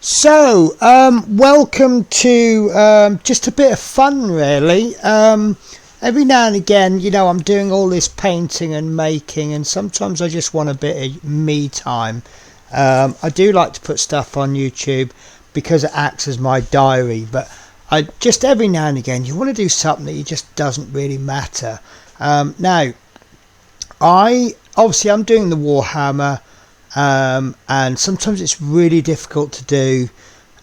Welcome to just a bit of fun, really. Every now and again, I'm doing all this painting and making, and sometimes I just want a bit of me time. I do like to put stuff on YouTube because it acts as my diary, but I just every now and again, you want to do something that just doesn't really matter. Now, I'm doing the Warhammer. And sometimes it's really difficult to do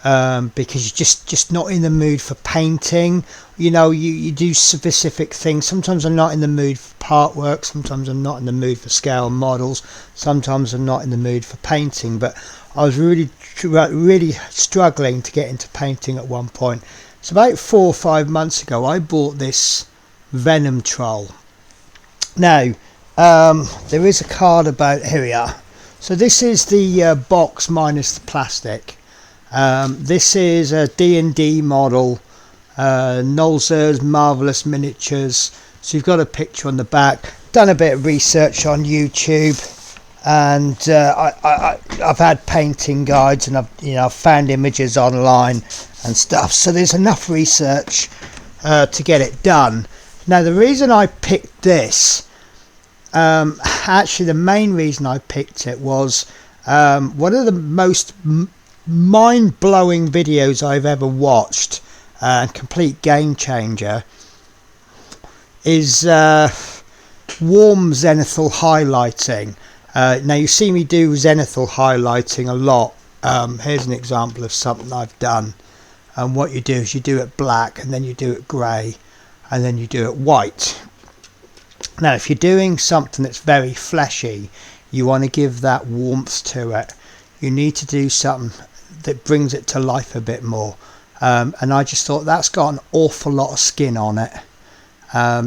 because you're just not in the mood for painting. You do specific things. Sometimes I'm not in the mood for part work, sometimes I'm not in the mood for scale models, sometimes I'm not in the mood for painting. But I was really struggling to get into painting at one point. So about 4 or 5 months ago I bought this Venom troll. Now there is a card about, here we are. So this is the box minus the plastic. This is a D&D model, Nolzur's Marvelous Miniatures. So you've got a picture on the back. Done a bit of research on YouTube, and I've had painting guides, and I've found images online and stuff. So there's enough research to get it done. Now the reason I picked this. Actually, the main reason I picked it was one of the most mind-blowing videos I've ever watched, complete game changer, is warm zenithal highlighting. Now you see me do zenithal highlighting a lot. Here's an example of something I've done, and what you do is you do it black, and then you do it grey, and then you do it white. Now if you're doing something that's very fleshy, you want to give that warmth to it. You need to do something that brings it to life a bit more, and I just thought that's got an awful lot of skin on it,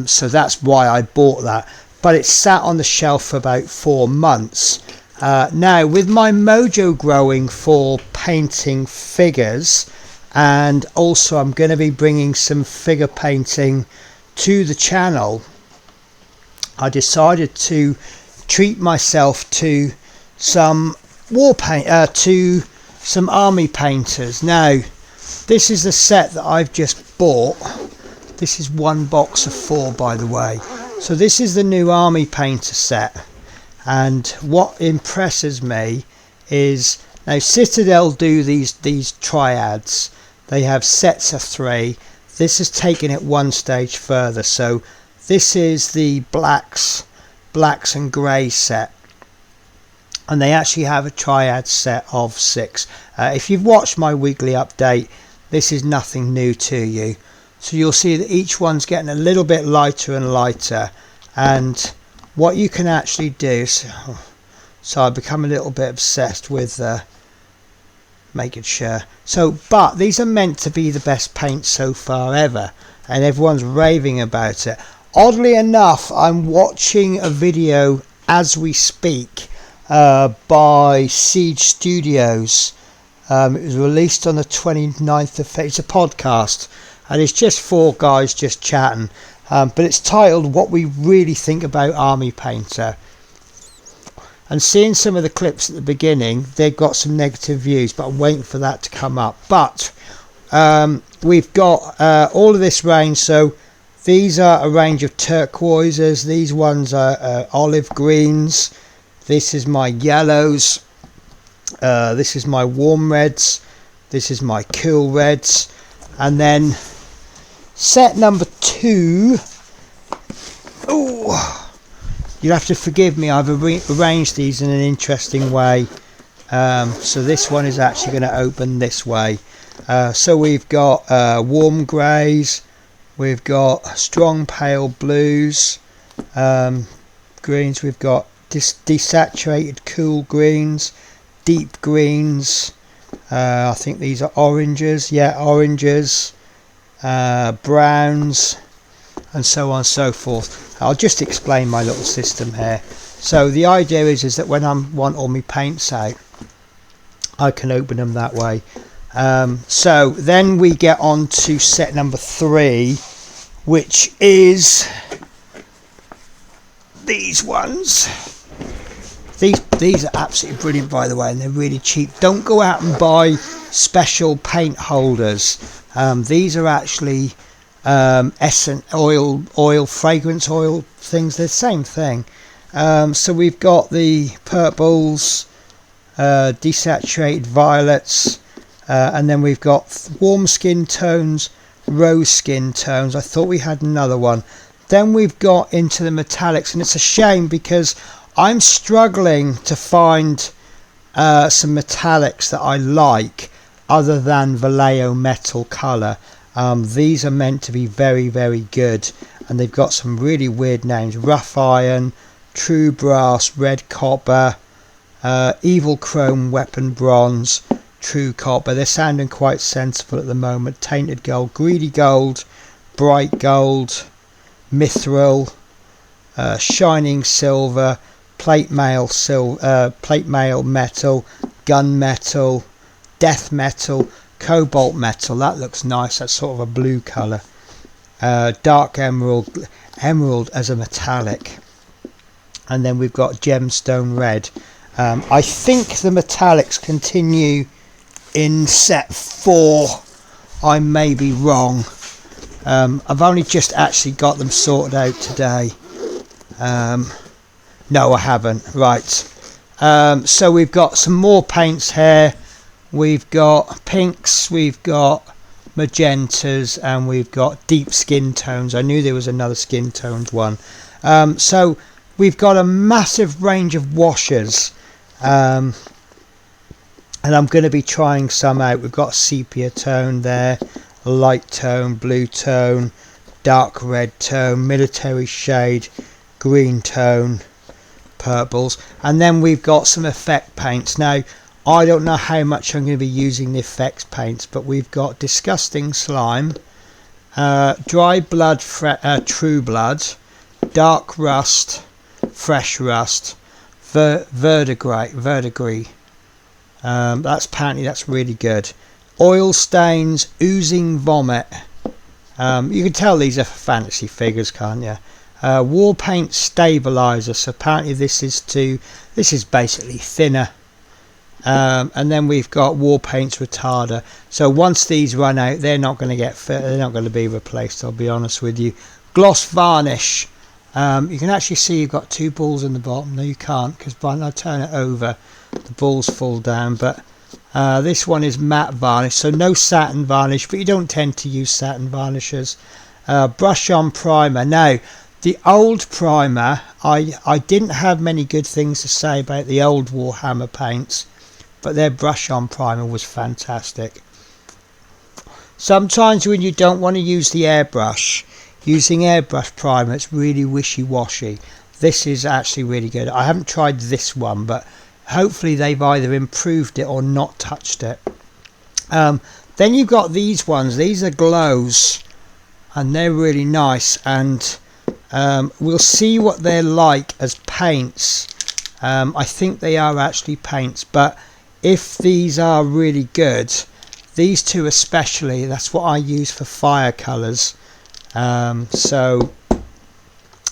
so that's why I bought that. But it sat on the shelf for about 4 months. Now with my mojo growing for painting figures, and also I'm going to be bringing some figure painting to the channel, I decided to treat myself to some to some army painters. Now this is the set that I've just bought. This is one box of 4, by the way. So this is the new army painter set, and what impresses me is, now Citadel do these triads. They have sets of 3. This has taken it one stage further. So this is the blacks and grey set, and they actually have a triad set of 6. If you've watched my weekly update, this is nothing new to you. So you'll see that each one's getting a little bit lighter and lighter, and what you can actually do, so I've become a little bit obsessed with making sure. But these are meant to be the best paint so far ever, and everyone's raving about it. Oddly enough, I'm watching a video as we speak by Siege Studios. It was released on the 29th of February. It's a podcast, and it's just 4 guys just chatting, but it's titled "What We Really Think About Army Painter." And seeing some of the clips at the beginning, they've got some negative views, but I'm waiting for that to come up. But we've got all of this range. So these are a range of turquoises. These ones are olive greens. This is my yellows. This is my warm reds. This is my cool reds. And then set number 2. Oh, you'll have to forgive me. I've arranged these in an interesting way. So this one is actually going to open this way. So we've got warm greys. We've got strong pale blues, greens. We've got desaturated cool greens, deep greens. I think these are oranges. Yeah, oranges, browns, and so on and so forth. I'll just explain my little system here. So the idea is that when I want all my paints out, I can open them that way. So then we get on to set number 3, which is these ones. These are absolutely brilliant, by the way, and they're really cheap. Don't go out and buy special paint holders. These are actually essence oil, fragrance oil things. They're the same thing. So we've got the purples, desaturated violets, and then we've got warm skin tones, rose skin tones. I thought we had another one. Then we've got into the metallics, and it's a shame because I'm struggling to find some metallics that I like other than Vallejo metal colour. These are meant to be very, very good, and they've got some really weird names: rough iron, true brass, red copper, evil chrome, weapon bronze, true copper. They're sounding quite sensible at the moment. Tainted gold, greedy gold, bright gold, mithril, shining silver, plate mail metal, gun metal, death metal, cobalt metal. That looks nice. That's sort of a blue colour. Dark emerald as a metallic, and then we've got gemstone red. I think the metallics continue in set 4. I may be wrong. I've only just actually got them sorted out today. No, I haven't. Right. So we've got some more paints here. We've got pinks, we've got magentas, and we've got deep skin tones. I knew there was another skin toned one. So we've got a massive range of washes. And I'm going to be trying some out. We've got sepia tone there, light tone, blue tone, dark red tone, military shade, green tone, purples, and then we've got some effect paints. Now I don't know how much I'm going to be using the effects paints, but we've got disgusting slime, dry blood, true blood, dark rust, fresh rust, verdigris. That's really good. Oil stains, oozing vomit. You can tell these are fantasy figures, can't you? War paint stabilizer. So apparently this is basically thinner. And then we've got war paints retarder. So once these run out, they're not going to be replaced. I'll be honest with you. Gloss varnish. You can actually see you've got 2 balls in the bottom. No, you can't, because when I turn it over, the balls fall down. But this one is matte varnish, so no satin varnish, but you don't tend to use satin varnishes. Brush on primer. Now the old primer, I didn't have many good things to say about the old Warhammer paints, but their brush on primer was fantastic. Sometimes when you don't want to use the airbrush, using airbrush primer, it's really wishy-washy. This is actually really good. I haven't tried this one, but hopefully they've either improved it or not touched it. Then you've got these ones. These are glows, and they're really nice, and we'll see what they're like as paints. I think they are actually paints, but if these are really good, these two especially, that's what I use for fire colours. So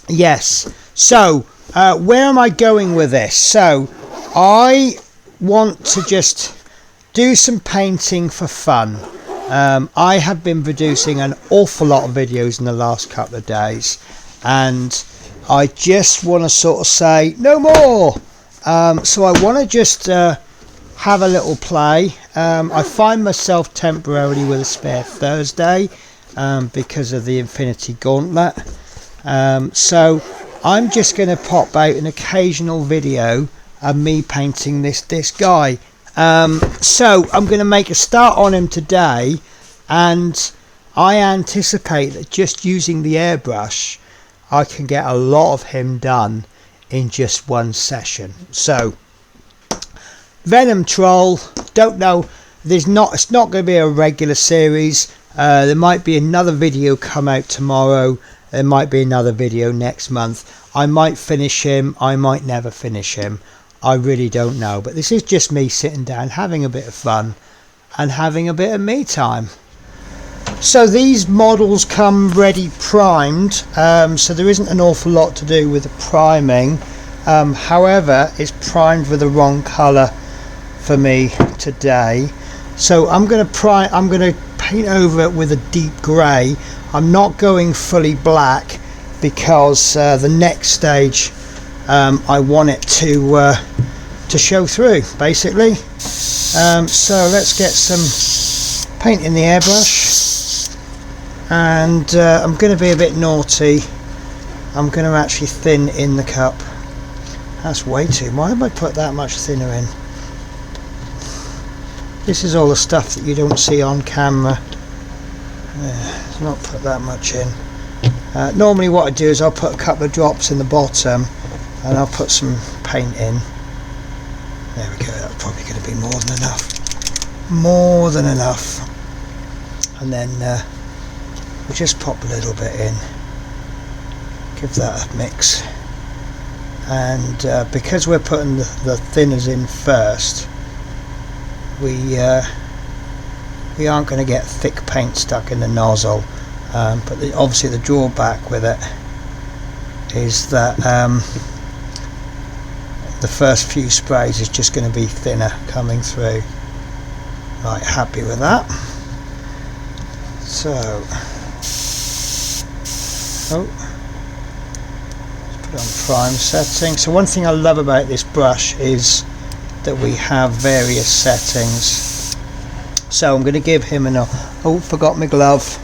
yes, so where am I going with this? So I want to just do some painting for fun. I have been producing an awful lot of videos in the last couple of days, and I just want to sort of say no more. So I want to just have a little play. I find myself temporarily with a spare Thursday because of the Infinity Gauntlet. So I'm just going to pop out an occasional video of me painting this guy. So I'm going to make a start on him today, and I anticipate that just using the airbrush I can get a lot of him done in just one session. So Venom Troll, don't know, it's not going to be a regular series. There might be another video come out tomorrow. There might be another video next month. I might finish him, I might never finish him. I really don't know, but this is just me sitting down having a bit of fun and having a bit of me time. So these models come ready primed, so there isn't an awful lot to do with the priming. However, it's primed with the wrong colour for me today, so I'm going to paint over it with a deep grey. I'm not going fully black because the next stage I want it to show through, basically. So let's get some paint in the airbrush, and I'm going to be a bit naughty. I'm going to actually thin in the cup. That's way too much. Why have I put that much thinner in? This is all the stuff that you don't see on camera. Let's not put that much in. Normally what I do is I'll put a couple of drops in the bottom and I'll put some paint in. There we go, that's probably going to be more than enough. More than enough. And then we'll just pop a little bit in. Give that a mix. And because we're putting the thinners in first, we aren't going to get thick paint stuck in the nozzle. But obviously the drawback with it is that the first few sprays is just going to be thinner coming through. Right, happy with that. So, let's put it on prime setting. So one thing I love about this brush is that we have various settings. So I'm going to give him an forgot my glove.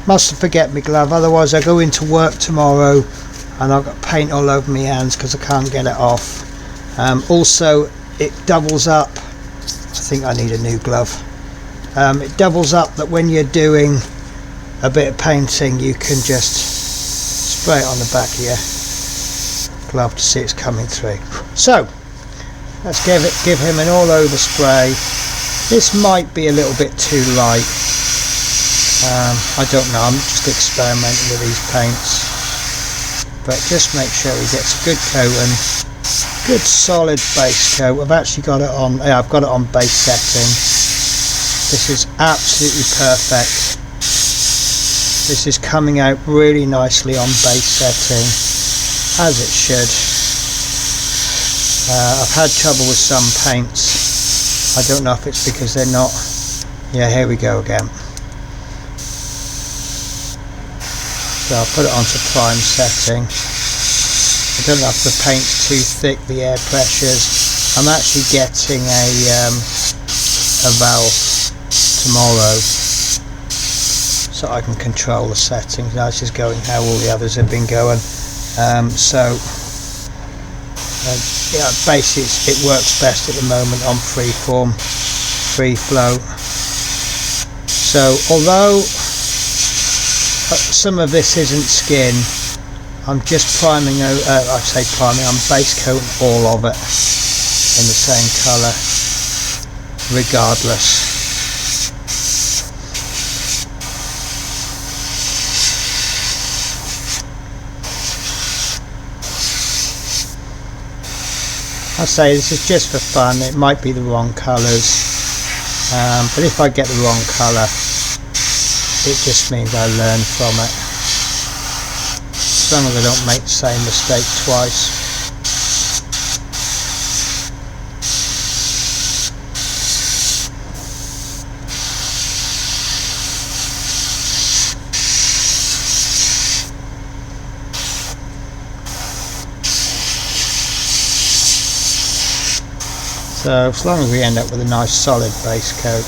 Mustn't forget my glove, otherwise I go into work tomorrow and I've got paint all over my hands because I can't get it off. Also, it doubles up. I think I need a new glove. It doubles up that when you're doing a bit of painting, you can just spray it on the back of your glove to see it's coming through. So let's give him an all over spray. This might be a little bit too light. I don't know, I'm just experimenting with these paints, but just make sure he gets a good coat and good solid base coat. I've actually got it on, I've got it on base setting. This is absolutely perfect. This is coming out really nicely on base setting, as it should. I've had trouble with some paints. I don't know if it's because they're not. Yeah, here we go again. So I'll put it onto prime setting. I don't know if the paint's too thick, the air pressures. I'm actually getting a valve tomorrow, so I can control the settings. Now it's just going how all the others have been going. Yeah, basically it works best at the moment on freeform, free flow. So although some of this isn't skin, I'm just priming, I'm base coating all of it in the same colour regardless. I say this is just for fun. It might be the wrong colours, but if I get the wrong colour, it just means I learn from it. As long as I don't make the same mistake twice. So as long as we end up with a nice solid base coat.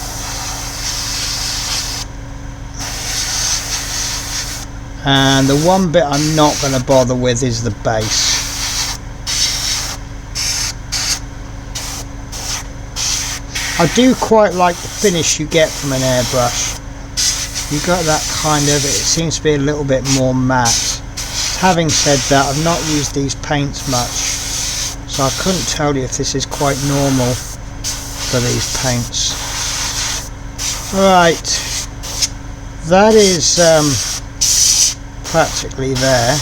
And the one bit I'm not going to bother with is the base. I do quite like the finish you get from an airbrush. You got that kind of, it seems to be a little bit more matte. Having said that, I've not used these paints much, so I couldn't tell you if this is quite normal for these paints. Right, that is practically there.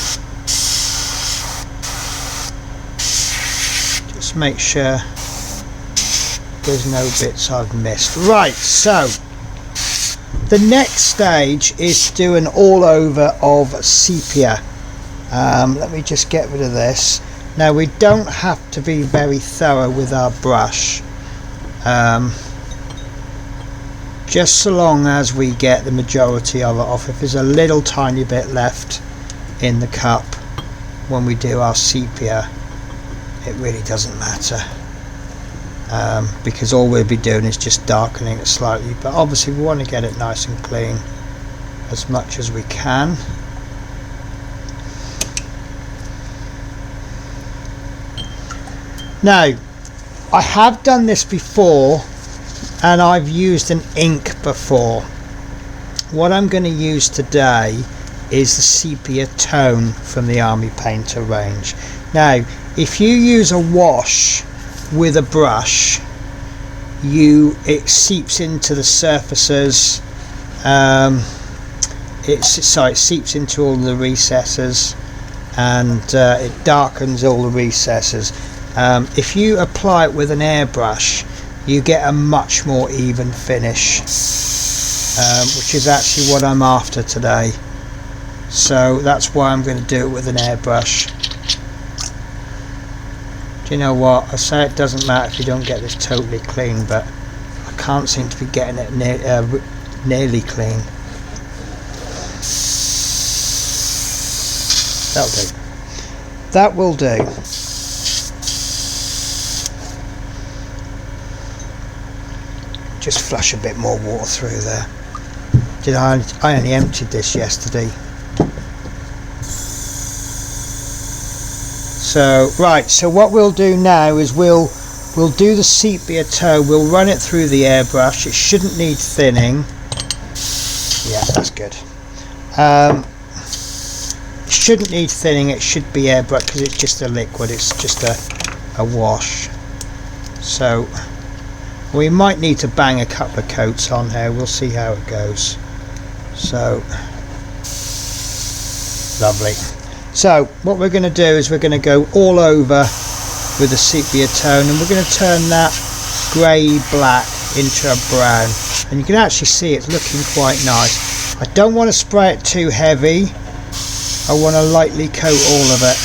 Just make sure there's no bits I've missed. Right, so the next stage is to do an all over of sepia. Let me just get rid of this. Now we don't have to be very thorough with our brush, just so long as we get the majority of it off. If there's a little tiny bit left in the cup when we do our sepia, it really doesn't matter, because all we'll be doing is just darkening it slightly, but obviously we want to get it nice and clean as much as we can. Now, I have done this before and I've used an ink before. What I'm going to use today is the sepia tone from the Army Painter range. Now, if you use a wash with a brush, it seeps into the surfaces, it seeps into all the recesses, and it darkens all the recesses. If you apply it with an airbrush, you get a much more even finish, which is actually what I'm after today. So that's why I'm going to do it with an airbrush. Do you know what? I say it doesn't matter if you don't get this totally clean, but I can't seem to be getting it nearly clean. That'll do. That will do. Just flush a bit more water through there. I only emptied this yesterday. So right, so what we'll do now is we'll do the sepia tone. We'll run it through the airbrush. It shouldn't need thinning. Yeah, that's good. It shouldn't need thinning. It should be airbrush because it's just a liquid. It's just a wash. So we might need to bang a couple of coats on here. We'll see how it goes. So lovely. So what we're going to do is we're going to go all over with the sepia tone, and we're going to turn that grey black into a brown, and you can actually see it's looking quite nice. I don't want to spray it too heavy. I want to lightly coat all of it.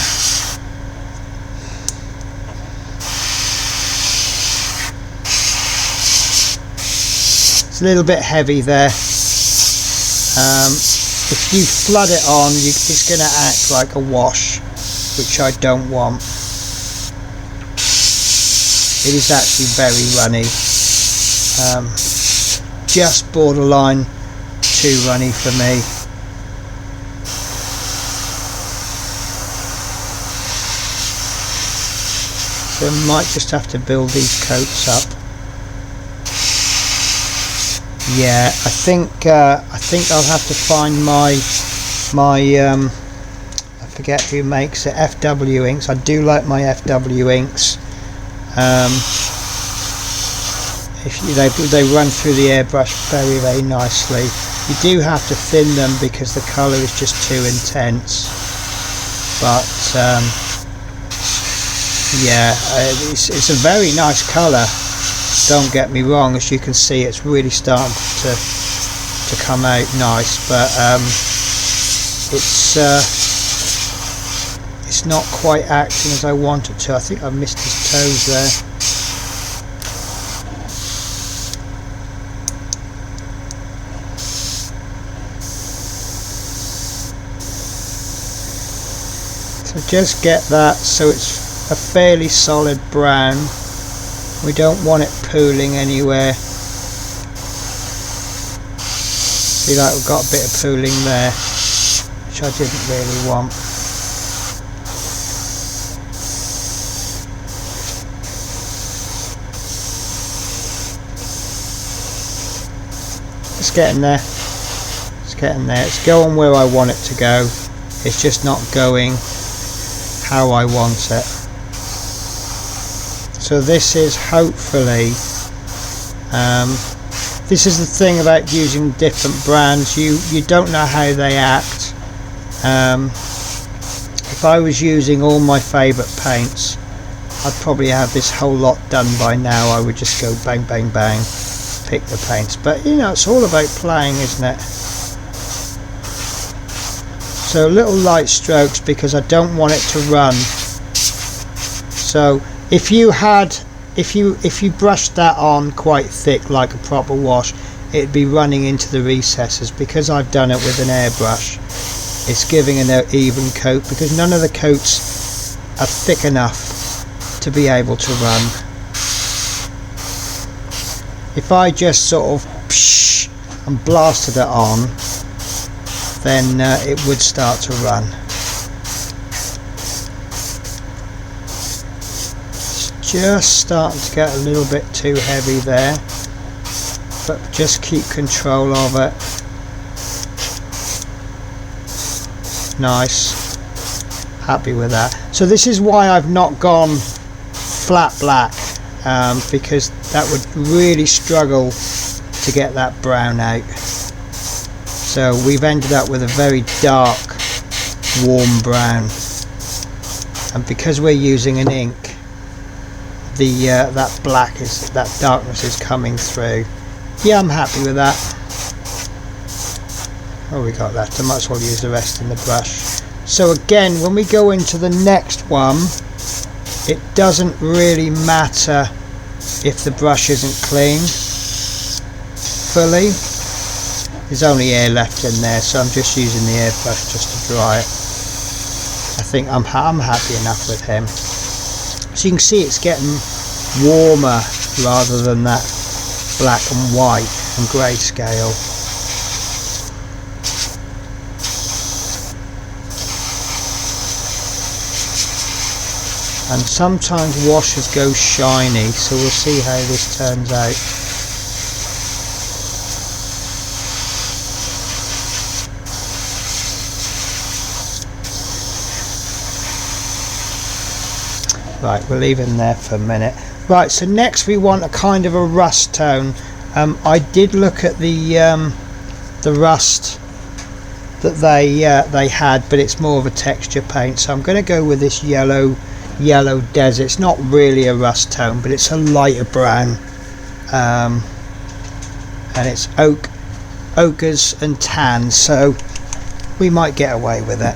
A little bit heavy there. If you flood it on, it's going to act like a wash, which I don't want. It is actually very runny, just borderline too runny for me. So I might just have to build these coats up. Yeah, I think I'll have to find my I forget who makes it, FW inks. I do like my FW inks. They run through the airbrush very, very nicely. You do have to thin them because the colour is just too intense. But yeah, it's a very nice colour. Don't get me wrong, as you can see it's really starting to come out nice, but it's not quite acting as I want it to. I think I've missed his toes there. So just get that so it's a fairly solid brown. We don't want it pooling anywhere. See, like we've got a bit of pooling there, which I didn't really want. It's getting there. It's getting there. It's going where I want it to go. It's just not going how I want it. So this is hopefully, this is the thing about using different brands, you don't know how they act. If I was using all my favourite paints, I'd probably have this whole lot done by now. I would just go bang bang bang, pick the paints, but you know, it's all about playing, isn't it? So little light strokes because I don't want it to run. So if you brushed that on quite thick like a proper wash, it'd be running into the recesses. Because I've done it with an airbrush, it's giving an even coat because none of the coats are thick enough to be able to run. If I just sort of and blasted it on, then it would start to run. It's just starting to get a little bit too heavy there, but just keep control of it. Nice, happy with that. So this is why I've not gone flat black, because that would really struggle to get that brown out. So we've ended up with a very dark warm brown, and because we're using an ink, the that darkness is coming through. Yeah, I'm happy with that. Oh, we got left. I might as well use the rest in the brush. So again, when we go into the next one, it doesn't really matter if the brush isn't clean fully. There's only air left in there, so I'm just using the airbrush just to dry it. I think I'm happy enough with him. So you can see it's getting warmer rather than that black and white and grayscale. And sometimes washes go shiny, so we'll see how this turns out. Right, we'll leave him there for a minute. Right, so next we want a kind of a rust tone. I did look at the rust that they had, but it's more of a texture paint, so I'm going to go with this yellow desert. It's not really a rust tone, but it's a lighter brown, and it's ochres and tan, so we might get away with it.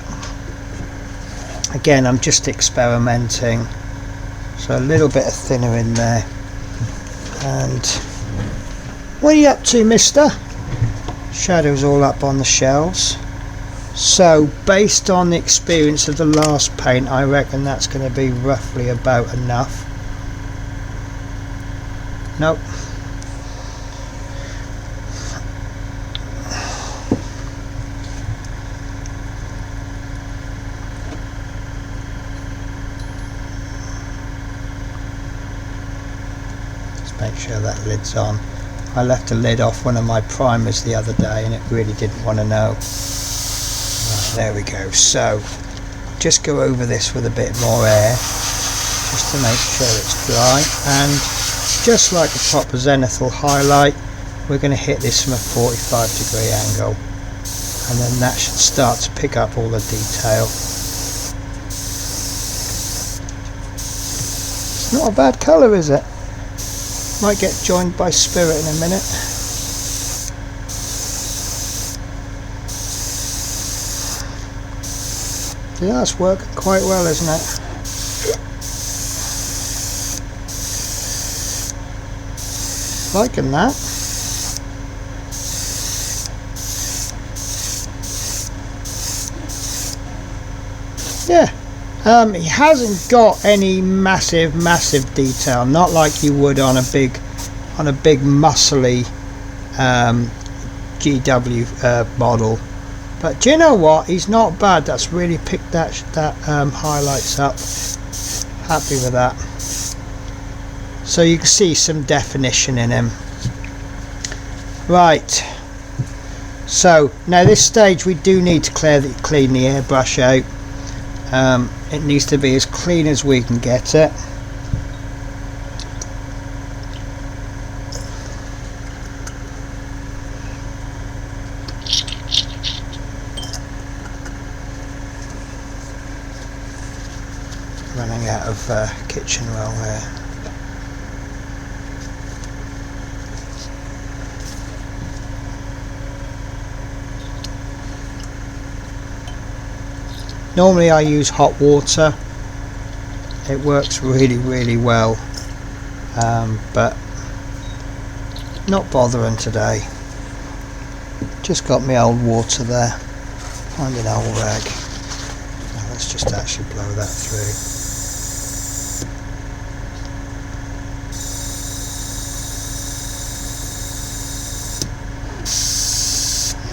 Again, I'm just experimenting, so a little bit of thinner in there. And what are you up to, mister? Shadows all up on the shelves. So based on the experience of the last paint, I reckon that's going to be roughly about enough. Nope. Let's make sure that lid's on. I left a lid off one of my primers the other day and it really didn't want to know. There we go. So just go over this with a bit more air just to make sure it's dry, and just like a proper zenithal highlight, we're going to hit this from a 45-degree angle, and then that should start to pick up all the detail. It's not a bad colour, is it? Might get joined by spirit in a minute. Yeah, that's working quite well, isn't it? Liking that. Yeah. He hasn't got any massive detail, not like you would on a big muscly GW model. But do you know what? He's not bad. That's really picked that highlights up. Happy with that. So you can see some definition in him. Right. So now this stage we do need to clean the airbrush out. It needs to be as clean as we can get it. Running out of kitchen roll here. Normally I use hot water, it works really well, but not bothering today. Just got my old water there, find an old rag. Now let's just actually blow that through.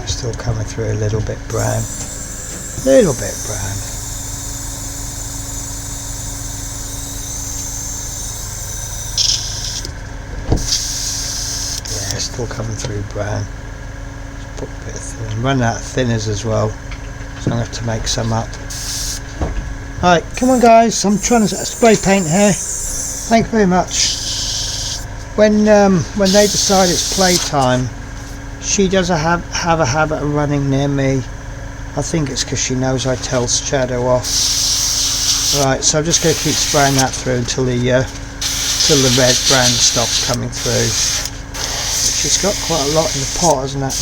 Still coming through a little bit brown. Little bit brown. Yeah, still coming through brown. Just put a bit of thin. I'm running out of thinners as well, so I'm going to have to make some up. Alright, come on guys, I'm trying to spray paint here. Thank you very much. When they decide it's playtime, she does have a habit of running near me. I think it's because she knows I tell Shadow off. Right, so I'm just going to keep spraying that through until the red brown stops coming through. She's got quite a lot in the pot, hasn't it?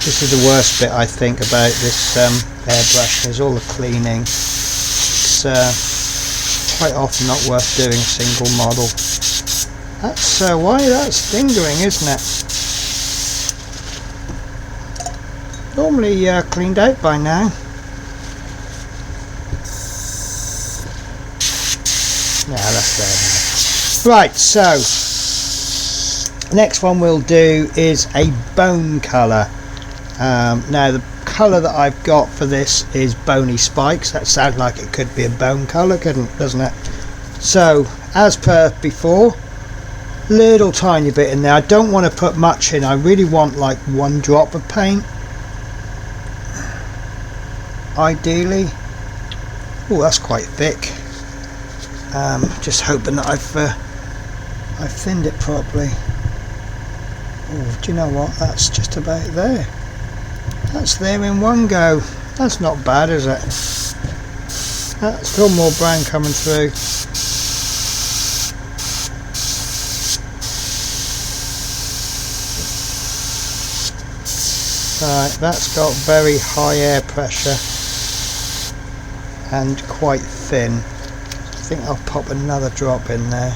This is the worst bit, I think, about this airbrush, is all the cleaning. It's quite often not worth doing a single model. That's why that's lingering, isn't it? Normally cleaned out by now. Yeah, that's there now. Right, so next one we'll do is a bone colour. Now the colour that I've got for this is bony spikes. That sounds like it could be a bone colour, doesn't it? So as per before, little tiny bit in there. I don't want to put much in. I really want like 1 drop of paint, ideally. Oh, that's quite thick. Just hoping that I've thinned it properly. Oh, do you know what? That's just about there. That's there in one go. That's not bad, is it? That's still more brown coming through. Right, that's got very high air pressure and quite thin. I think I'll pop another drop in there.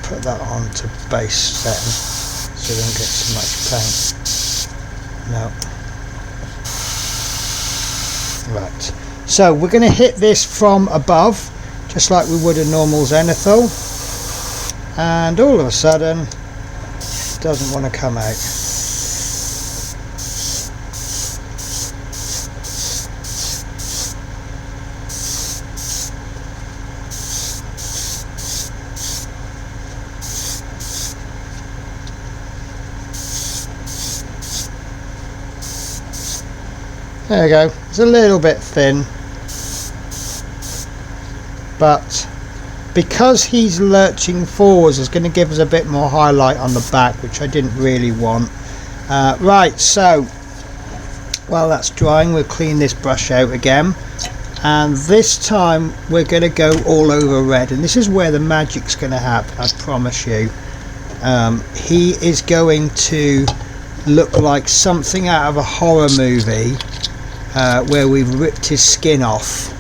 Put that on to base setting so we don't get too much paint. No. Right, so we're going to hit this from above just like we would a normal zenithal, and all of a sudden it doesn't want to come out. There we go. It's a little bit thin, but because he's lurching forwards, it's going to give us a bit more highlight on the back, which I didn't really want. Right, so while that's drying, we'll clean this brush out again, and this time we're going to go all over red, and this is where the magic's going to happen, I promise you. He is going to look like something out of a horror movie, where we've ripped his skin off,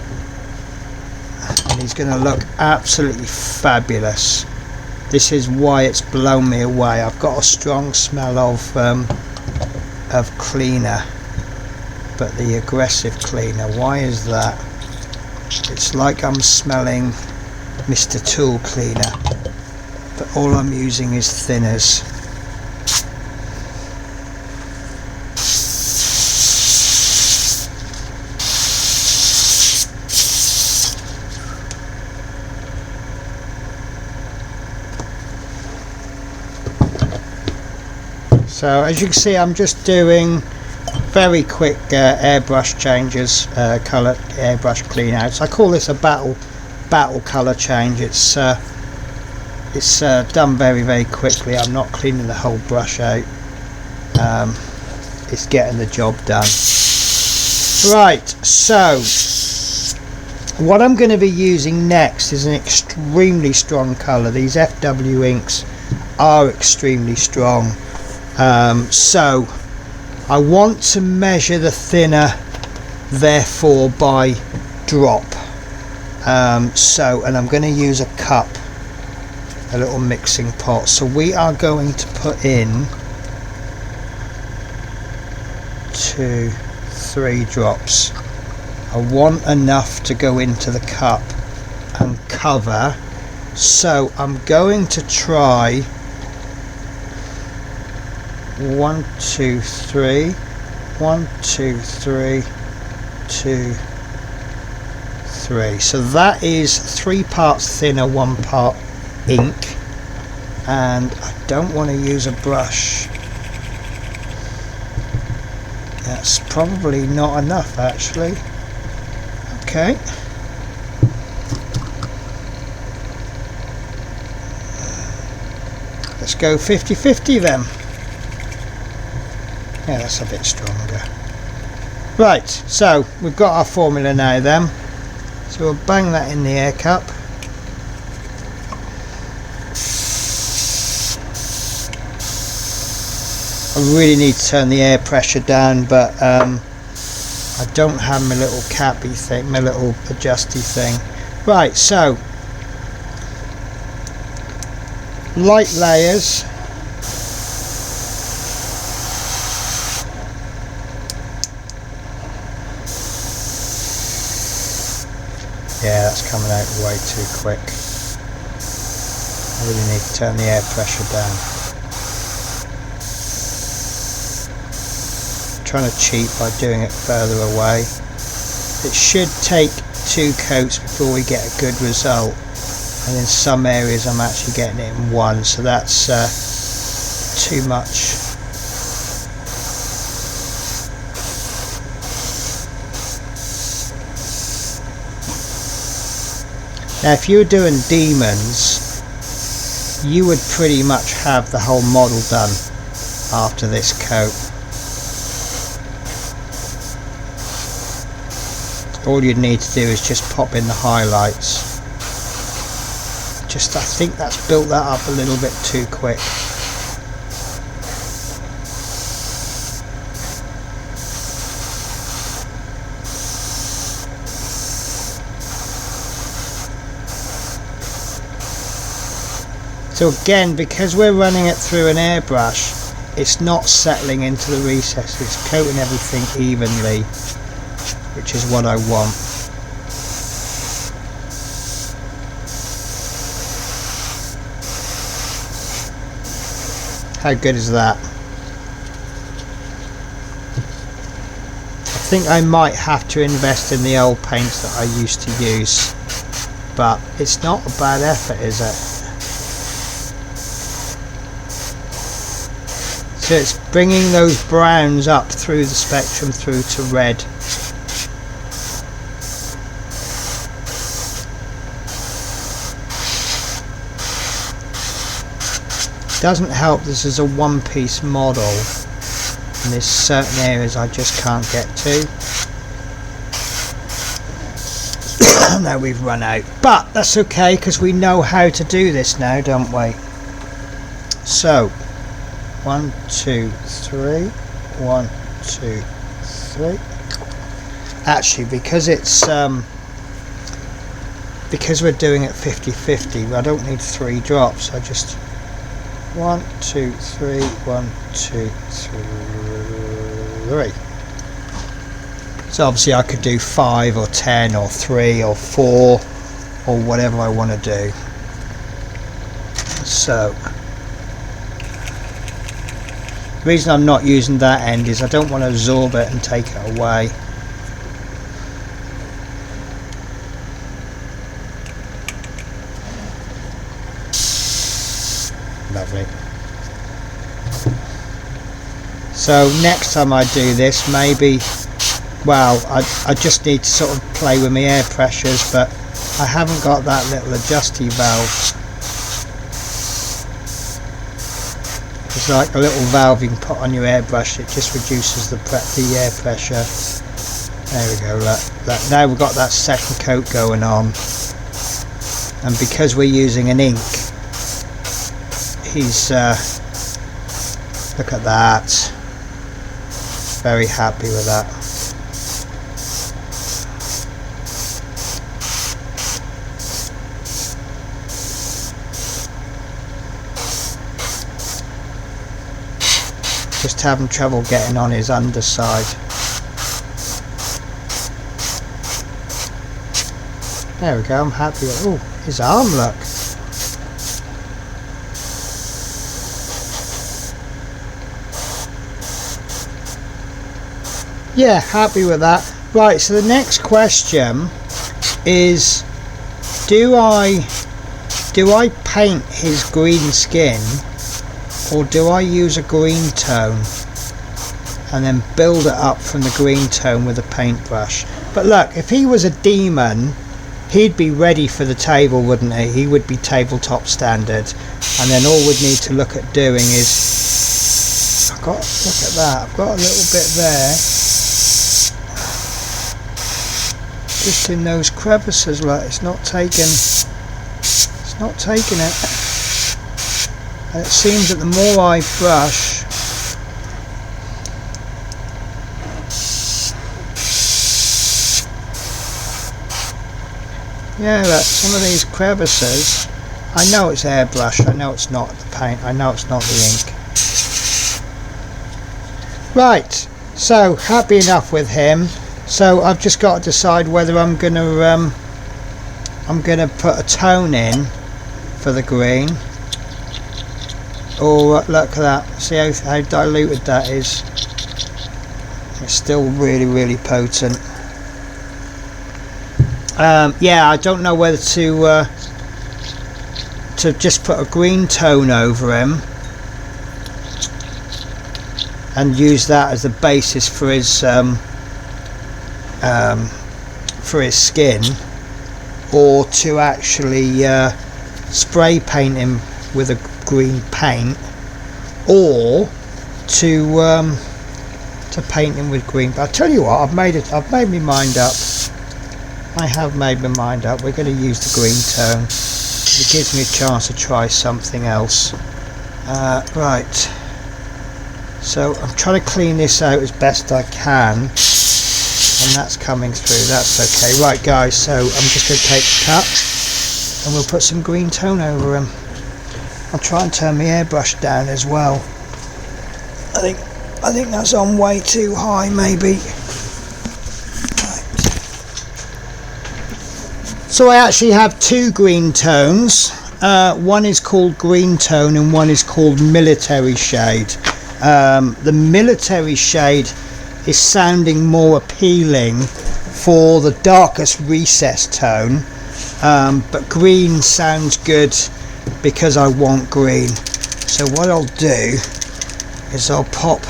and he's going to look absolutely fabulous. This is why it's blown me away. I've got a strong smell of cleaner, but the aggressive cleaner. Why is that? It's like I'm smelling Mr. Tool cleaner, but all I'm using is thinners. So as you can see, I'm just doing very quick airbrush changes, colour airbrush clean outs. I call this a battle battle colour change. It's done very, very quickly. I'm not cleaning the whole brush out. It's getting the job done. Right, so what I'm going to be using next is an extremely strong colour. These FW inks are extremely strong. So I want to measure the thinner, therefore, by drop. And I'm going to use a cup, a little mixing pot. So we are going to put in 2, 3 drops. I want enough to go into the cup and cover, so I'm going to try 1, 2, 3, 1, 2, 3, 2, 3. So that is 3 parts thinner, 1 part ink, and I don't want to use a brush. That's probably not enough, actually. Okay. Let's go 50-50 then. Yeah, that's a bit stronger. Right, so we've got our formula now then. So we'll bang that in the air cup. I really need to turn the air pressure down, but I don't have my little cappy thing, my little adjusty thing. Right, so light layers. Yeah, that's coming out way too quick. I really need to turn the air pressure down. Trying to cheat by doing it further away. It should take 2 coats before we get a good result, and in some areas I'm actually getting it in 1, so that's too much. Now if you were doing demons, you would pretty much have the whole model done after this coat. All you'd need to do is just pop in the highlights. I think that's built that up a little bit too quick. So again, because we're running it through an airbrush, it's not settling into the recesses, it's coating everything evenly, which is what I want. How good is that? I think I might have to invest in the old paints that I used to use, but it's not a bad effort, is it? So it's bringing those browns up through the spectrum through to red. Doesn't help this is a one-piece model and there's certain areas I just can't get to. Now we've run out, but that's okay because we know how to do this now, don't we? So 1, 2, 3, 1, 2, 3. Actually, because it's because we're doing it 50-50, I don't need 3 drops. I just 1, 2, 3, 1, 2, 3. So obviously I could do 5 or 10 or 3 or 4 or whatever I want to do. So the reason I'm not using that end is I don't want to absorb it and take it away. Lovely. So next time I do this, maybe, well, I just need to sort of play with my air pressures, but I haven't got that little adjusty valve. It's like a little valve you can put on your airbrush. It just reduces the air pressure. There we go. Look. Now we've got that second coat going on, and because we're using an ink, he's look at that. Very happy with that. Just having trouble getting on his underside. There we go, I'm happy with, oh, his arm, look. Yeah, happy with that. Right, so the next question is, do I paint his green skin, or do I use a green tone and then build it up from the green tone with a paintbrush? But look, if he was a demon, he'd be ready for the table, wouldn't he? He would be tabletop standard, and then all we'd need to look at doing is, look at that, I've got a little bit there, just in those crevices. Look, it's not taking it. And it seems that the more I brush, yeah, look, some of these crevices, I know it's airbrush, I know it's not the paint, I know it's not the ink. Right, so happy enough with him. So I've just got to decide whether I'm gonna put a tone in for the green, or look at that, see how diluted that is. It's still really, really potent. Yeah, I don't know whether to just put a green tone over him and use that as the basis for his skin, or to actually spray paint him with a green paint, or to paint him with green. But I'll tell you what, I've made my mind up. I have made my mind up. We're going to use the green tone. It gives me a chance to try something else. Right. So I'm trying to clean this out as best I can, and that's coming through. That's okay. Right, guys. So I'm just going to take a cut, and we'll put some green tone over him. I'll try and turn my airbrush down as well. I think that's on way too high, maybe. So I actually have two green tones. One is called green tone and one is called military shade. The military shade is sounding more appealing for the darkest recessed tone, but green sounds good because I want green. So what I'll do is I'll pop,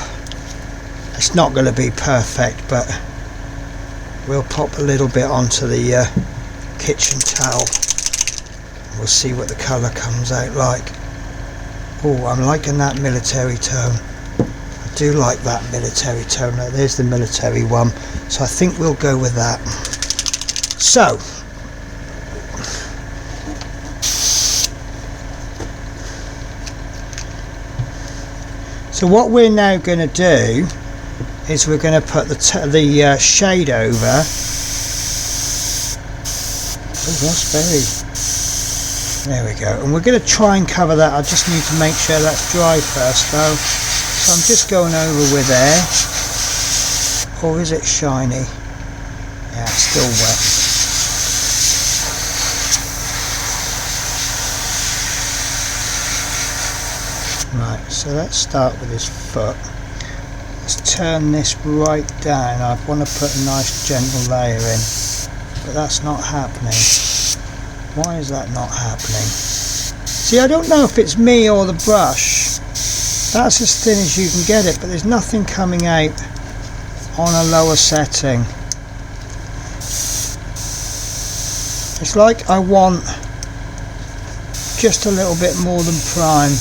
it's not going to be perfect, but we'll pop a little bit onto the kitchen towel. We'll see what the colour comes out like. Oh, I'm liking that military tone. I do like that military tone. There's the military one. So I think we'll go with that. So what we're now going to do is we're going to put the shade over. Oh, raspberry. There we go. And we're going to try and cover that. I just need to make sure that's dry first though. So I'm just going over with air. Or is it shiny? Yeah, it's still wet. Right, so let's start with his foot. Let's turn this right down. I want to put a nice gentle layer in, but that's not happening. Why is that not happening? See, I don't know if it's me or the brush. That's as thin as you can get it, but there's nothing coming out on a lower setting. It's like I want just a little bit more than prime.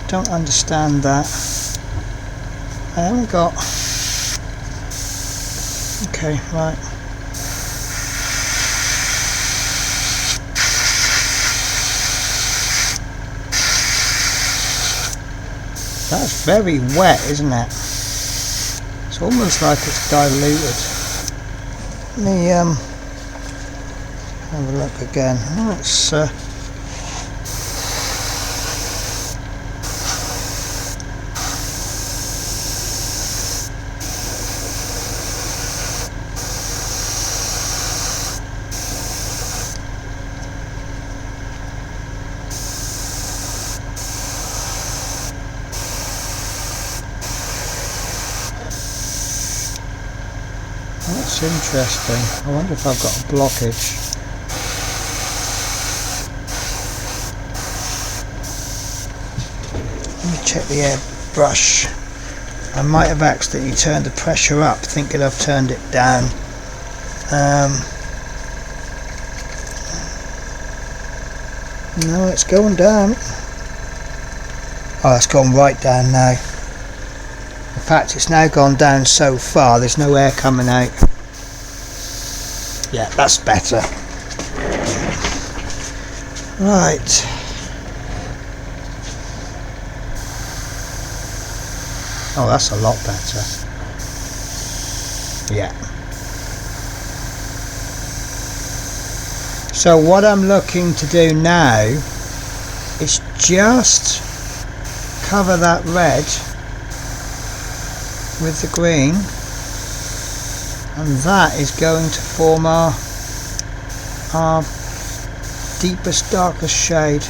Don't understand that. I haven't got... Okay, right. That's very wet, isn't it? It's almost like it's diluted. Let me have a look again. Oh, it's that's interesting. I wonder if I've got a blockage. Let me check the airbrush. I might have accidentally turned the pressure up, thinking I've turned it down. No, it's going down. Oh, it's gone right down now. In fact, it's now gone down so far there's no air coming out. Yeah, that's better. Right. Oh, that's a lot better. Yeah. So what I'm looking to do now is just cover that red with the green, and that is going to form our deepest, darkest shade.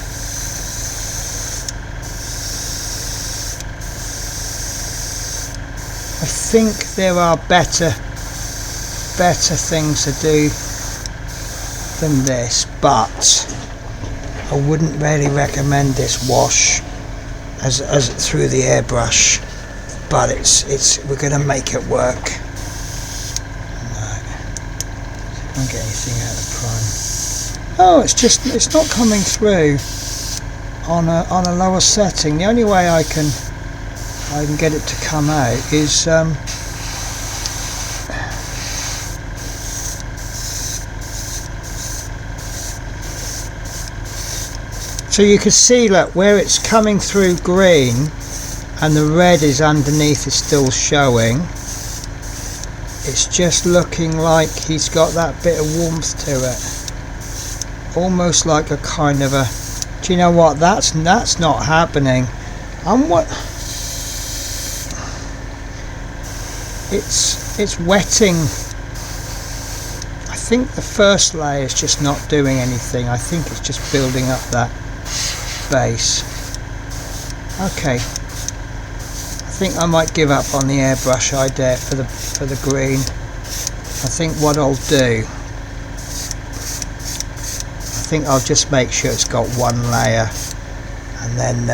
I think there are better things to do than this, but I wouldn't really recommend this wash as through the airbrush. But we're going to make it work. Right. Can't get anything out of prime. Oh, it's not coming through on a lower setting. The only way I can get it to come out is so you can see, look, where it's coming through green and the red is underneath is still showing. It's just looking like he's got that bit of warmth to it, almost like a kind of a, do you know what, that's not happening. And what it's wetting. I think the first layer is just not doing anything. I think it's just building up that base. Okay, I think I might give up on the airbrush idea for the green. I think what I'll do, I think I'll just make sure it's got one layer, and then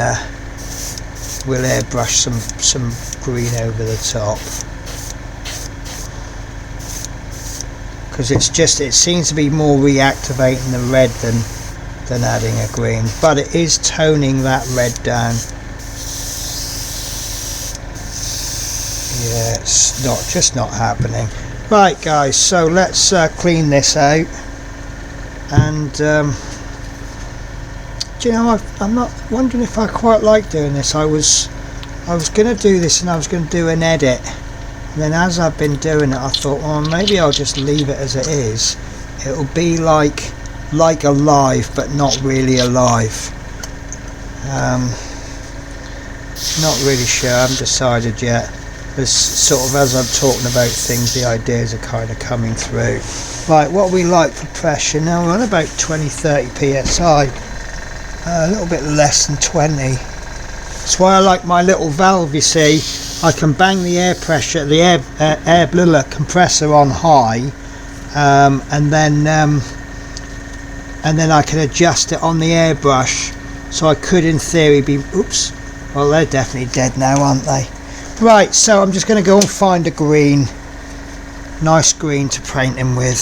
we'll airbrush some green over the top, because it seems to be more reactivating the red than adding a green, but it is toning that red down. Yeah, it's just not happening. Right guys, so let's clean this out, and do you know, I'm not wondering if I quite like doing this. I was going to do this and I was going to do an edit, and then as I've been doing it I thought, well, maybe I'll just leave it as it is. It'll be like alive but not really alive. Not really sure, I haven't decided yet. As sort of as I'm talking about things, the ideas are kind of coming through. Right, what we like for pressure now, we're on about 20-30 psi, a little bit less than 20. That's why I like my little valve. You see, I can bang the air pressure, the air compressor on high, and then I can adjust it on the airbrush. So I could, in theory, be, oops, well, they're definitely dead now, aren't they? Right, so I'm just going to go and find a green, nice green to paint him with.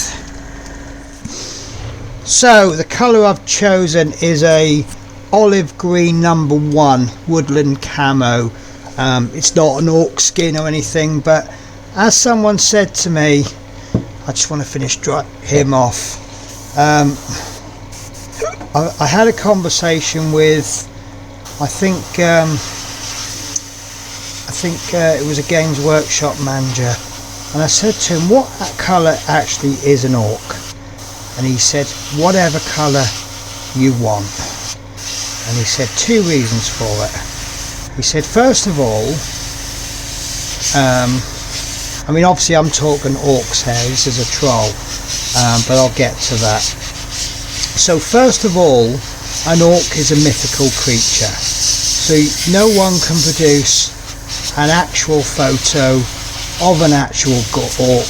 So the colour I've chosen is a olive green number 1 woodland camo. It's not an orc skin or anything, but as someone said to me, I just want to finish him off. I had a conversation with, I think it was a Games Workshop manager, and I said to him, what colour actually is an orc? And he said, whatever colour you want. And he said 2 reasons for it. He said, first of all, I mean, obviously I'm talking orcs here, this is a troll, but I'll get to that. So first of all, an orc is a mythical creature, so no one can produce an actual photo of an actual orc,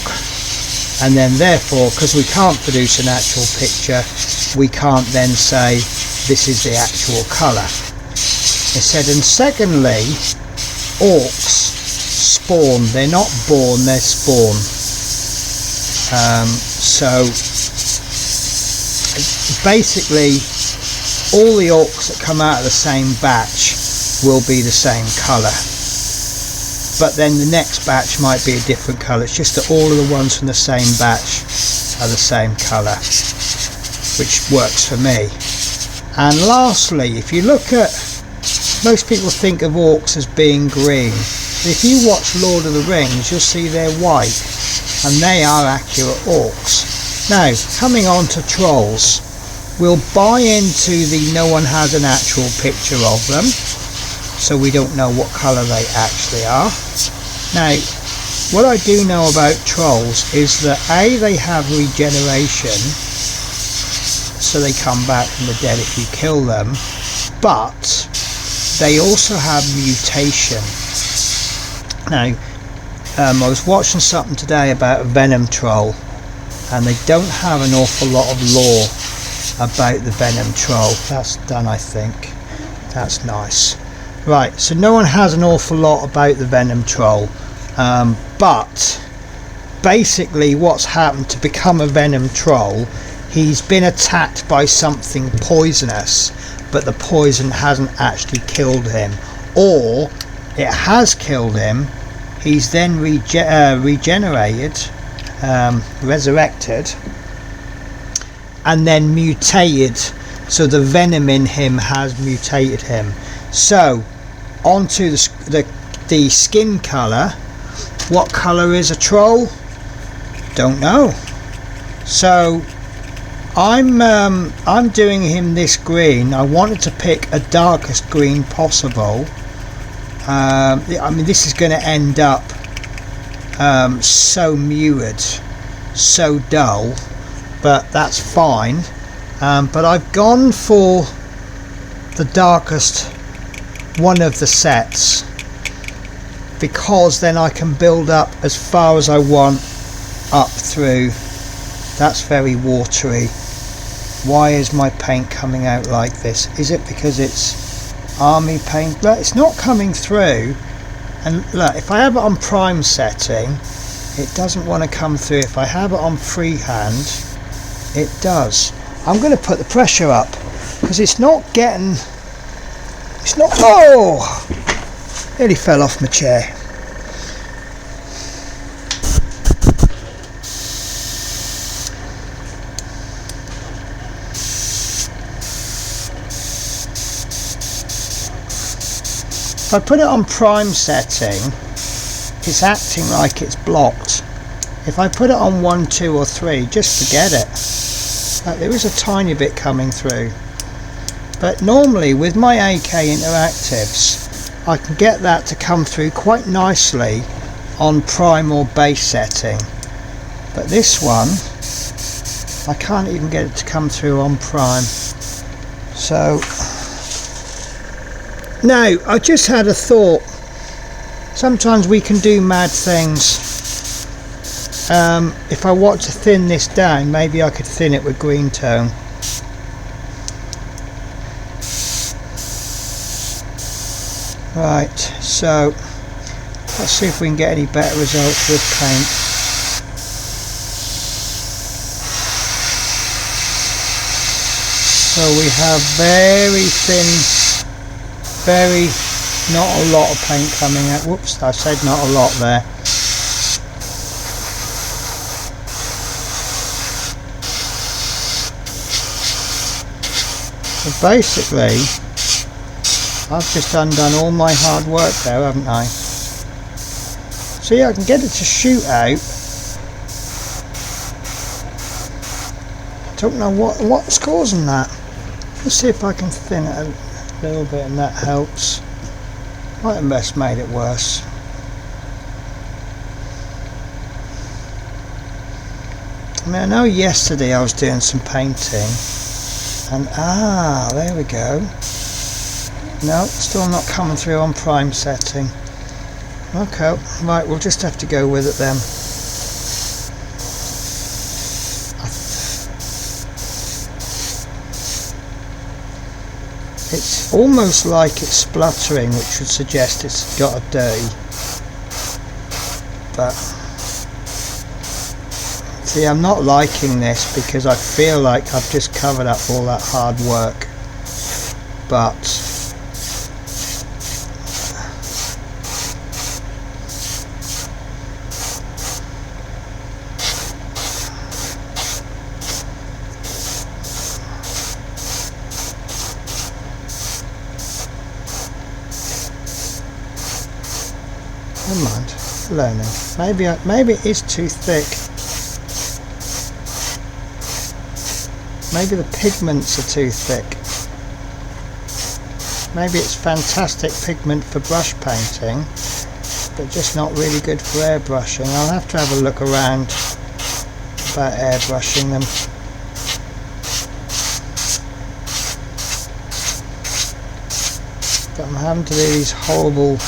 and then therefore, because we can't produce an actual picture, we can't then say this is the actual colour. He said, and secondly, orcs spawn, they're not born, they're spawn. So basically all the orcs that come out of the same batch will be the same colour, but then the next batch might be a different colour. It's just that all of the ones from the same batch are the same colour, which works for me. And lastly, if you look at, most people think of orcs as being green, but if you watch Lord of the Rings, you'll see they're white, and they are accurate orcs. Now, coming on to trolls, we'll buy into the no one has an actual picture of them, so we don't know what colour they actually are. Now, what I do know about trolls is that A, they have regeneration, so they come back from the dead if you kill them, but they also have mutation. Now, I was watching something today about a Venom troll, and they don't have an awful lot of lore about the Venom troll. That's done, I think. That's nice. Right, so no one has an awful lot about the Venom troll, but basically what's happened to become a Venom troll, he's been attacked by something poisonous, but the poison hasn't actually killed him, or it has killed him. He's then regenerated, resurrected, and then mutated, so the venom in him has mutated him. So onto the skin colour. What colour is a troll? Don't know. So I'm doing him this green. I wanted to pick a darkest green possible. I mean, this is going to end up so muted, so dull, but that's fine. But I've gone for the darkest one of the sets, because then I can build up as far as I want up through. That's very watery. Why is my paint coming out like this? Is it because it's army paint? Look, it's not coming through. And look, if I have it on prime setting, it doesn't want to come through. If I have it on freehand, it does. I'm going to put the pressure up, because it's not getting, it's not, oh, nearly fell off my chair. If I put it on prime setting, it's acting like it's blocked. If I put it on 1, 2 or 3, just forget it. There is a tiny bit coming through. But normally with my AK interactives, I can get that to come through quite nicely on prime or base setting. But this one, I can't even get it to come through on prime. So now, I just had a thought. Sometimes we can do mad things. If I want to thin this down, maybe I could thin it with green tone. Right, so let's see if we can get any better results with paint. So we have very thin, not a lot of paint coming out. Whoops, I said not a lot there. So basically, I've just undone all my hard work there, haven't I? See, I can get it to shoot out. Don't know what's causing that. Let's see if I can thin it a little bit, and that helps. Might have best made it worse. I mean, I know yesterday I was doing some painting, and there we go. No, still not coming through on prime setting. Okay, right, we'll just have to go with it then. It's almost like it's spluttering, which would suggest it's got a dirty. But see, I'm not liking this because I feel like I've just covered up all that hard work. But never mind, learning. Maybe it is too thick. Maybe the pigments are too thick. Maybe it's fantastic pigment for brush painting, but just not really good for airbrushing. I'll have to have a look around about airbrushing them. But I'm having to do these horrible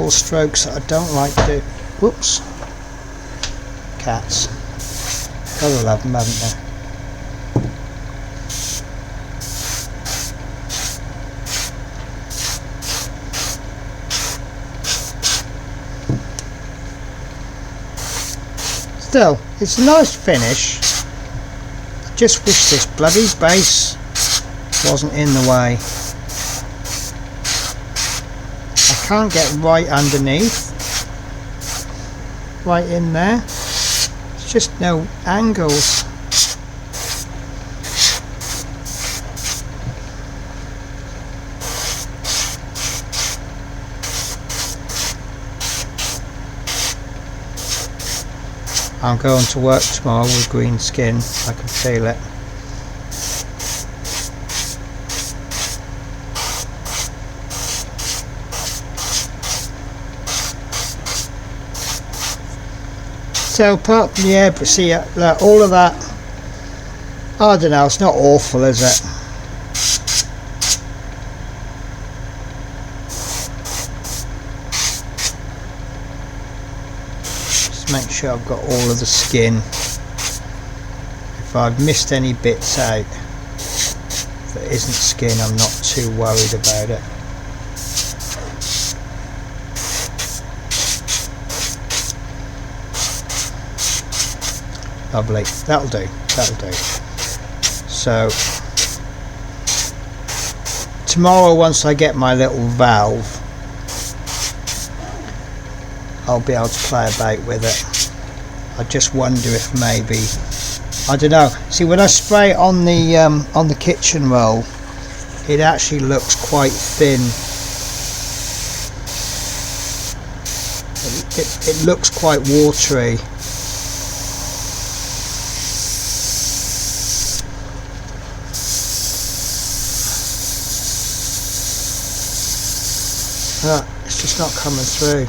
strokes that I don't like to do. Whoops. Cats. Gotta love them, haven't they? Still, it's a nice finish. I just wish this bloody base wasn't in the way. I can't get right underneath, right in there. It's just no angles. I'm going to work tomorrow with green skin, I can feel it. So apart from the air, but see, all of that, I don't know, it's not awful, is it? Make sure I've got all of the skin. If I've missed any bits out that isn't skin, I'm not too worried about it. Lovely, that'll do, So tomorrow, once I get my little valve, I'll be able to play about with it. I just wonder if maybe, I don't know. See, when I spray it on the kitchen roll, it actually looks quite thin. It looks quite watery. It's just not coming through.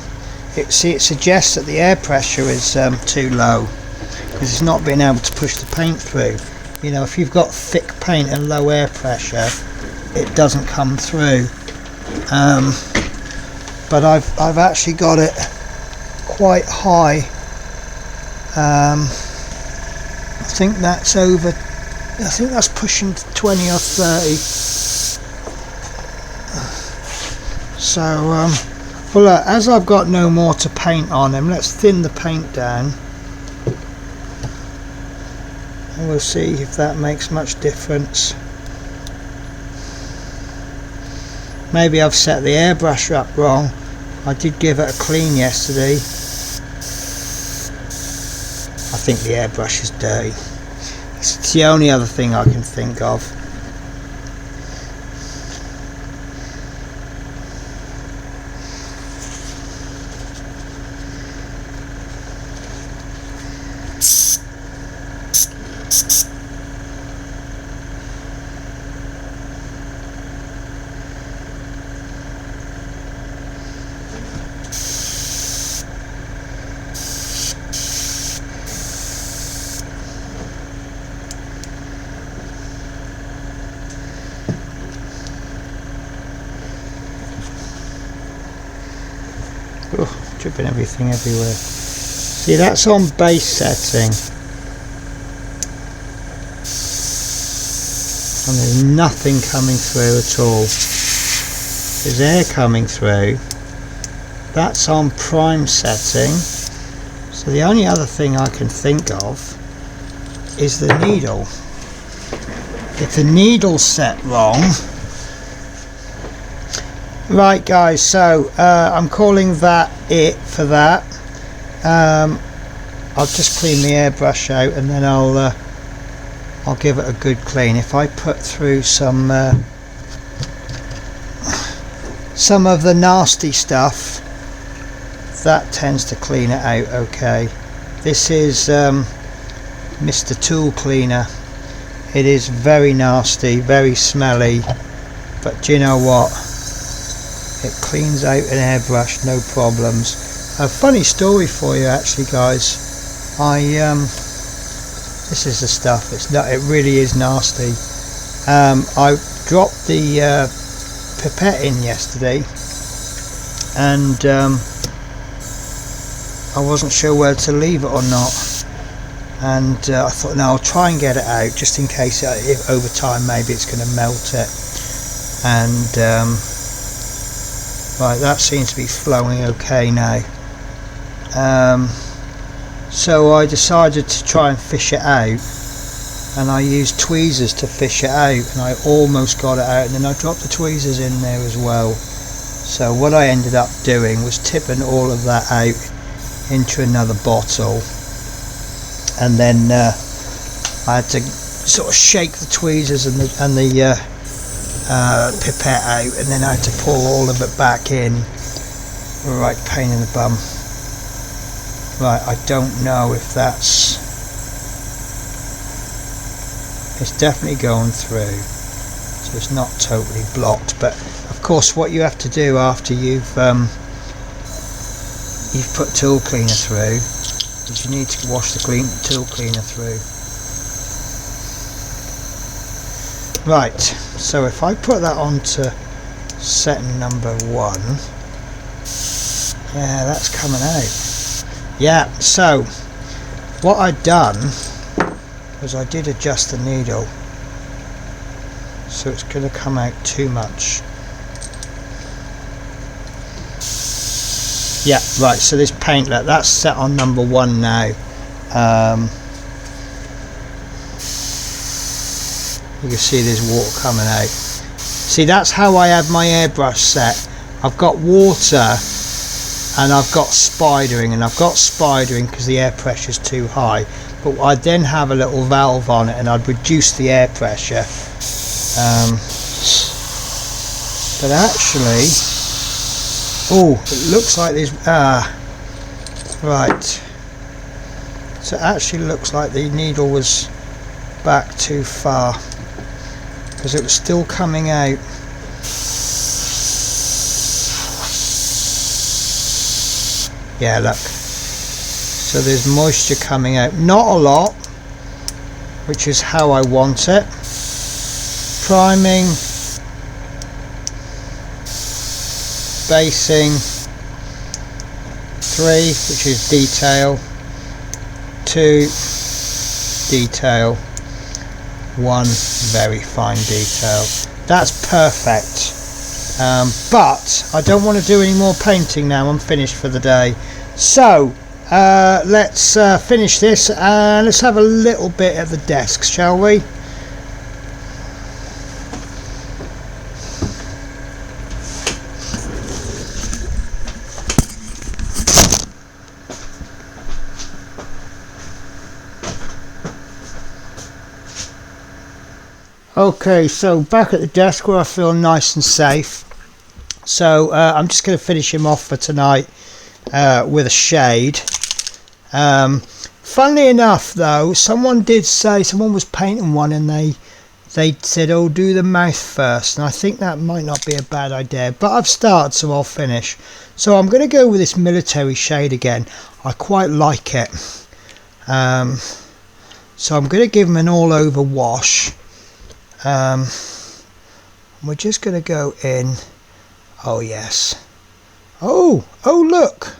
It suggests that the air pressure is too low because it's not being able to push the paint through. You know, if you've got thick paint and low air pressure, it doesn't come through. But I've actually got it quite high. I think that's over. I think that's pushing 20 or 30. So, well, as I've got no more to paint on them, let's thin the paint down. and we'll see if that makes much difference. Maybe I've set the airbrusher up wrong. I did give it a clean yesterday. I think the airbrush is dirty. It's the only other thing I can think of. Oh, dripping everything everywhere. See, that's on base setting. And there's nothing coming through at all. There's air coming through. That's on prime setting. So the only other thing I can think of is the needle. If the needle's set wrong. Right guys, so I'm calling that it for that. I'll just clean the airbrush out and then I'll give it a good clean. If I put through some of the nasty stuff, that tends to clean it out okay. This is Mr. Tool Cleaner. It is very nasty, very smelly, but do you know what? It cleans out an airbrush, no problems. A funny story for you actually guys. This is the stuff, it really is nasty. I dropped the pipette in yesterday and I wasn't sure whether to leave it or not, and I thought no, I'll try and get it out just in case if over time maybe it's going to melt it. And right, that seems to be flowing okay now. So I decided to try and fish it out, and I used tweezers to fish it out, and I almost got it out, and then I dropped the tweezers in there as well. So what I ended up doing was tipping all of that out into another bottle, and then I had to sort of shake the tweezers and the pipette out, and then I had to pull all of it back in. Right, pain in the bum. Right, I don't know if it's definitely going through, so it's not totally blocked. But of course what you have to do after you've put tool cleaner through is you need to wash the tool cleaner through. Right, so if I put that onto setting number 1, yeah, that's coming out. Yeah, so what I'd done was I did adjust the needle, so it's going to come out too much. Yeah, right, so this paint, that's set on number 1 now. You can see there's water coming out. See, that's how I have my airbrush set. I've got water and I've got spidering, and I've got spidering because the air pressure is too high, but I'd then have a little valve on it and I'd reduce the air pressure. But actually, oh, it looks like there's right, so it actually looks like the needle was back too far, because it was still coming out. Yeah, look, so there's moisture coming out, not a lot, which is how I want it. Priming, basing, 3, which is detail, 2, detail, 1, very fine detail. That's perfect. But I don't want to do any more painting now. I'm finished for the day. So let's finish this and let's have a little bit at the desk, shall we? Okay, so back at the desk where I feel nice and safe. So I'm just going to finish him off for tonight with a shade. Funnily enough though, someone was painting one and they said, oh, do the mouth first, and I think that might not be a bad idea, but I've started, so I'll finish. So I'm going to go with this military shade again. I quite like it. So I'm going to give him an all over wash. We're just going to go in. Oh yes. Oh look,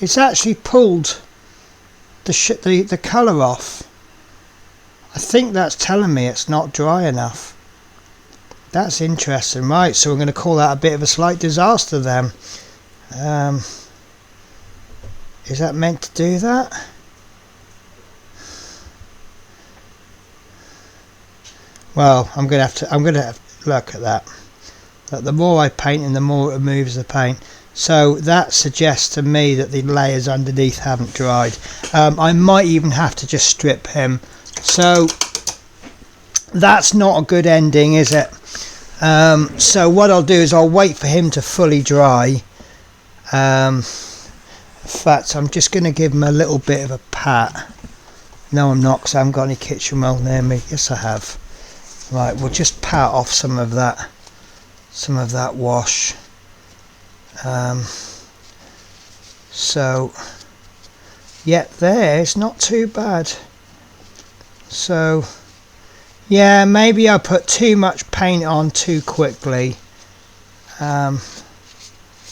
it's actually pulled the colour off. I think that's telling me it's not dry enough. That's interesting. Right, so we're going to call that a bit of a slight disaster then. Is that meant to do that? Well, I'm going to have to look at that. That the more I paint and the more it removes the paint. So that suggests to me that the layers underneath haven't dried. I might even have to just strip him. So that's not a good ending, is it? So what I'll do is I'll wait for him to fully dry. In fact, I'm just going to give him a little bit of a pat. No, I'm not, because I haven't got any kitchen roll near me. Yes, I have. Right, we'll just pat off some of that wash. So yeah, there, it's not too bad. So yeah, maybe I put too much paint on too quickly. Yeah,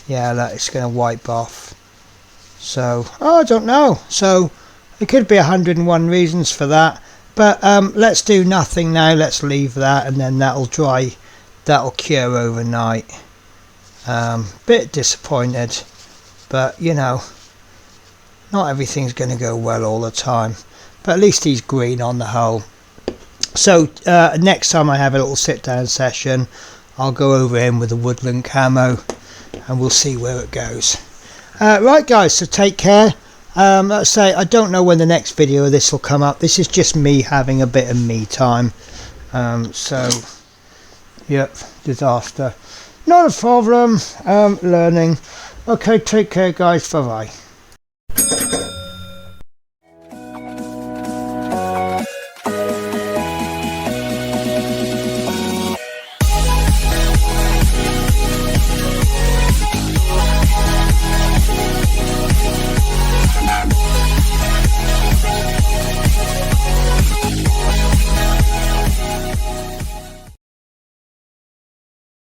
look, it's going to wipe off. So I don't know. So it could be 101 reasons for that. But let's do nothing now. Let's leave that, and then that'll dry. That'll cure overnight. Bit disappointed, but you know, not everything's going to go well all the time. But at least he's green on the whole. So next time I have a little sit-down session, I'll go over him with the woodland camo, and we'll see where it goes. Right, guys. So take care. Let's say I don't know when the next video of this will come up. This is just me having a bit of me time. So yep, disaster. Not a problem. Learning. Okay, take care, guys. Bye bye.